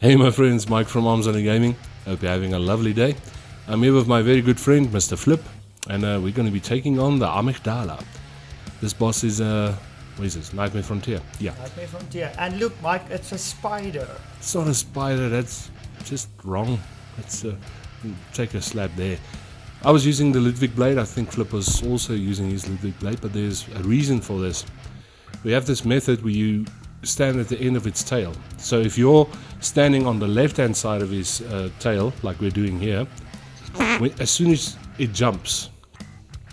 Hey my friends, Mike from Arms on Gaming. Hope you're having a lovely day. I'm here with my very good friend, Mr. Flip, and we're going to be taking on the Amygdala. This boss is, what is this? Nightmare Frontier. Yeah. Nightmare Frontier. And look, Mike, it's a spider. It's not a spider, that's just wrong. Let's take a slap there. I was using the Ludwig blade. I think Flip was also using his Ludwig blade, but there's a reason for this. We have this method where you stand at the end of its tail. So if you're standing on the left hand side of his tail, like we're doing here, as soon as it jumps,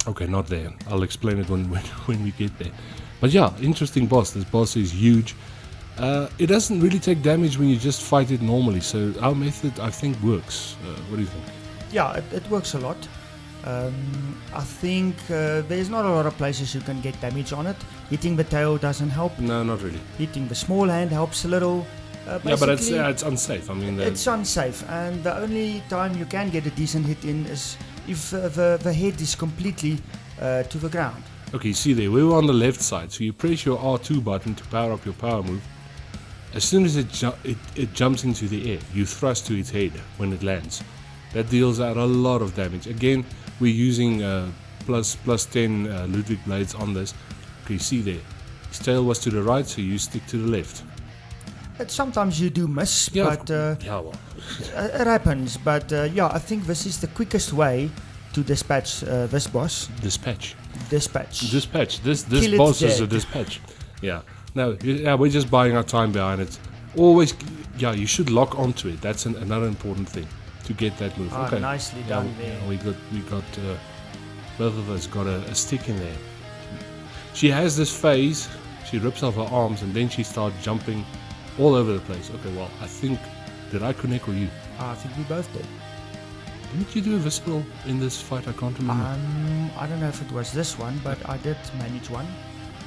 okay, not there, I'll explain it when we get there. But yeah, interesting boss. This boss is huge. It doesn't really take damage when you just fight it normally, so our method I think works. What do you think? Yeah, it works a lot. I think there's not a lot of places you can get damage on it. Hitting the tail doesn't help. No, not really. Hitting the small hand helps a little. Yeah, but it's unsafe. I mean, it's unsafe, and the only time you can get a decent hit in is if the head is completely to the ground. Okay, see there, we were on the left side, so you press your R2 button to power up your power move. As soon as it jumps into the air, you thrust to its head when it lands. That deals out a lot of damage. Again, we're using plus 10 Ludwig blades on this. Okay, see there, his tail was to the right, so you stick to the left. But sometimes you do miss, Yeah, but yeah, well. it happens. But yeah, I think this is the quickest way to dispatch this boss. Dispatch. This boss is a dispatch. Yeah. No, yeah, we're just buying our time behind it. Always, yeah, you should lock onto it. That's another important thing to get that move. Okay. Nicely done there. Yeah, we got both of us got a stick in there. She has this phase. She rips off her arms and then she starts jumping all over the place. Okay, well, I think, did I connect with you? I think we both did. Didn't you do a visible in this fight? I can't remember. I don't know if it was this one, but I did manage one.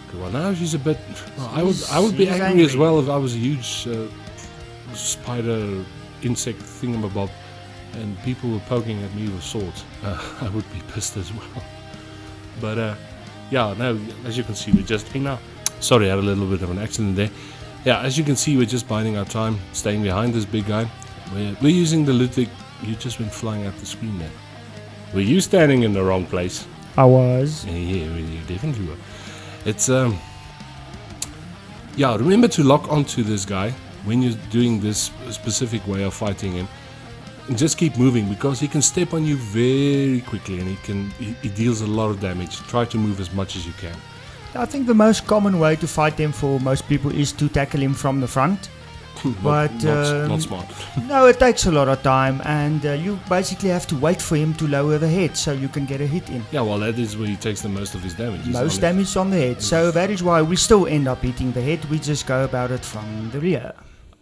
Okay, well, now she's a bit. Well, I would be angry as well if I was a huge spider insect thingamabob and people were poking at me with swords. I would be pissed as well. But yeah, now as you can see, we're just. Sorry, I had a little bit of an accident there. Yeah, as you can see, we're just biding our time, staying behind this big guy. We're using the Ludwig. You just went flying out the screen there. Were you standing in the wrong place? I was. Yeah, you definitely were. It's yeah, remember to lock onto this guy when you're doing this specific way of fighting him. And just keep moving because he can step on you very quickly and he deals a lot of damage. Try to move as much as you can. I think the most common way to fight him for most people is to tackle him from the front. But not smart. No, it takes a lot of time, and you basically have to wait for him to lower the head so you can get a hit in. Yeah, well, that is where he takes the most of his damage. Most damage on the head, so that is why we still end up hitting the head. We just go about it from the rear.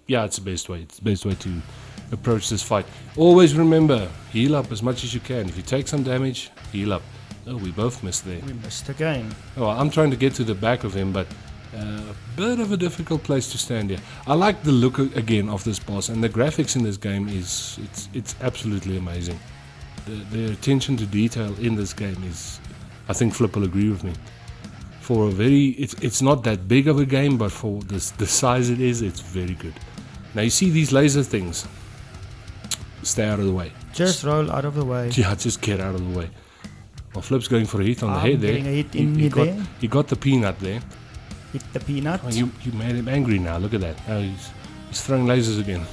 Yeah, it's the best way. It's the best way to approach this fight. Always remember, heal up as much as you can. If you take some damage, heal up. Oh, we both missed there. We missed again. Oh, I'm trying to get to the back of him, but a bit of a difficult place to stand here. I like the look again of this boss, and the graphics in this game it's absolutely amazing. The attention to detail in this game is, I think Flip will agree with me. For a very, it's not that big of a game, but for the size it is, it's very good. Now you see these laser things. Stay out of the way. Just roll out of the way. Yeah, just get out of the way. Well, Flip's going for a hit on the head there. Getting a hit in there. He got the peanut there. Hit the peanut. Oh, you made him angry now. Look at that. Now he's throwing lasers again.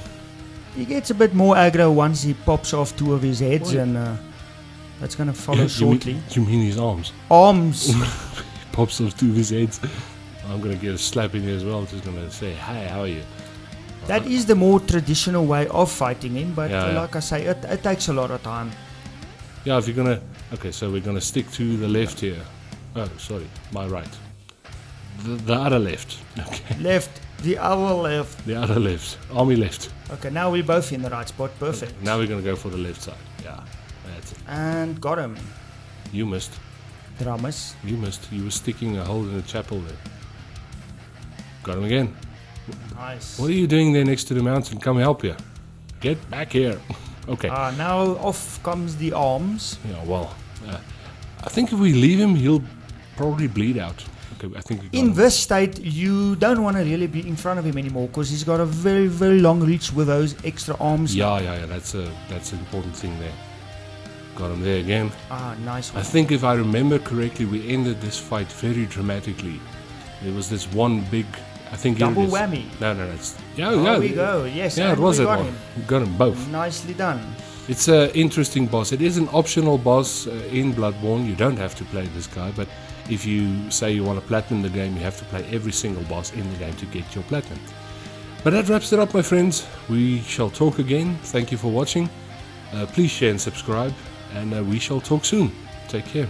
He gets a bit more aggro once he pops off two of his heads, and that's going to follow shortly. You mean his arms? Arms. He pops off two of his heads. I'm going to get a slap in here as well. Just going to say, hi, how are you? That is the more traditional way of fighting him, but like I say, it takes a lot of time. Yeah, if you're going to... Okay, so we're going to stick to the left here. Oh, sorry, my right. The other left. Okay. Left. The other left. The other left. Army left. Okay, now we're both in the right spot. Perfect. Okay, now we're going to go for the left side. Yeah, that's it. And got him. You missed. Dramas. You missed. You were sticking a hole in the chapel there. Got him again. Nice. What are you doing there next to the mountain? Come help you. Get back here. Okay. Now off comes the arms. Yeah, well, I think if we leave him, probably bleed out. Okay, I think we got In him. this state, you don't want to really be in front of him anymore because he's got a very, very long reach with those extra arms. Yeah. That's an important thing there. Got him there again. Nice I one. think if I remember correctly, we ended this fight very dramatically. There was this one big, I think here it Double is. whammy. No, it's There we go. Yes, Yeah, it and was we that got one. him. We got them both. Nicely done. It's an interesting boss. It is an optional boss in Bloodborne. You don't have to play this guy, but if you say you want to platinum the game, you have to play every single boss in the game to get your platinum. But that wraps it up, my friends. We shall talk again. Thank you for watching. Please share and subscribe, and we shall talk soon. Take care.